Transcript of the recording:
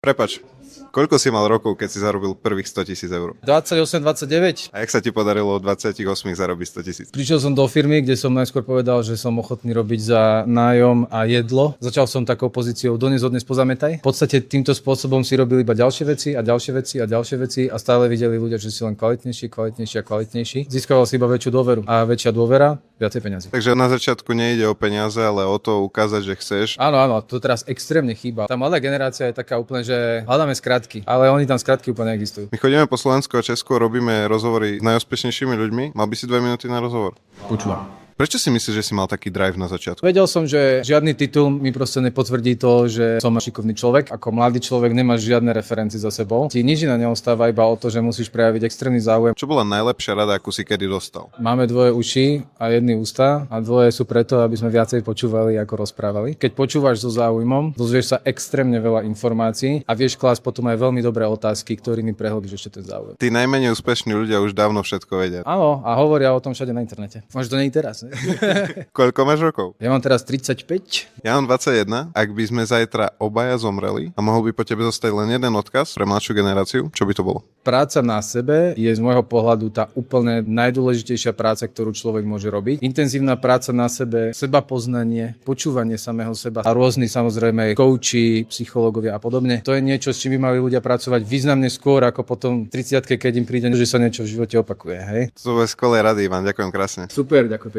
Prepač, koľko si mal rokov, keď si zarobil prvých 100 000 eur? 28, 29. A jak sa ti podarilo od 28 zarobiť 100 000? Prišiel som do firmy, kde som najskôr povedal, že som ochotný robiť za nájom a jedlo. Začal som takou pozíciou dnes pozametaj. V podstate týmto spôsobom si robili iba ďalšie veci a ďalšie veci a ďalšie veci a stále videli ľudia, že si len kvalitnejší. Získaval si iba väčšiu dôveru a väčšia dôvera, viacej peniazy. Takže na začiatku nejde o peniaze, ale o to ukázať, že chceš. Áno, to teraz extrémne chýba. Tá mladá generácia je taká úplne, že hľadáme skratky, ale oni tam skratky úplne neexistujú. My chodíme po Slovensku a Česku, robíme rozhovory s najúspešnejšími ľuďmi. Mal by si 2 minúty na rozhovor? Počúvam. Prečo si myslíš, že si mal taký drive na začiatku? Vedel som, že žiadny titul mi proste nepotvrdí to, že som šikovný človek. Ako mladý človek nemáš žiadne referencie za sebou. Ti nič iné neostáva, iba o to, že musíš prejaviť extrémny záujem. Čo bola najlepšia rada, akú si kedy dostal? Máme 2 uši a 1 ústa a 2 sú preto, aby sme viacej počúvali ako rozprávali. Keď počúvaš so záujmom, dozvieš sa extrémne veľa informácií a vieš klásť potom aj veľmi dobré otázky, ktorými prehlbíš ešte ten záujem. Tí najmenej úspešní ľudia už dávno všetko vedia. Áno, a hovoria o tom všade na internete. Možno to nie je teraz. Ne? Koľko máš rokov? Ja mám teraz 35. Ja mám 21. Ak by sme zajtra obaja zomreli a mohol by po tebe zostať len jeden odkaz pre mladšiu generáciu, čo by to bolo? Práca na sebe je z môjho pohľadu tá úplne najdôležitejšia práca, ktorú človek môže robiť. Intenzívna práca na sebe, sebapoznanie, počúvanie samého seba a rôzni samozrejme kouči, psychológovia a podobne. To je niečo, s čím by mali ľudia pracovať významne skôr ako potom 30-ke, keď im príde, že sa niečo v živote opakuje. Hej? To sú skvelé rady, Ivan. Ďakujem krásne. Super, ďakujem pekne.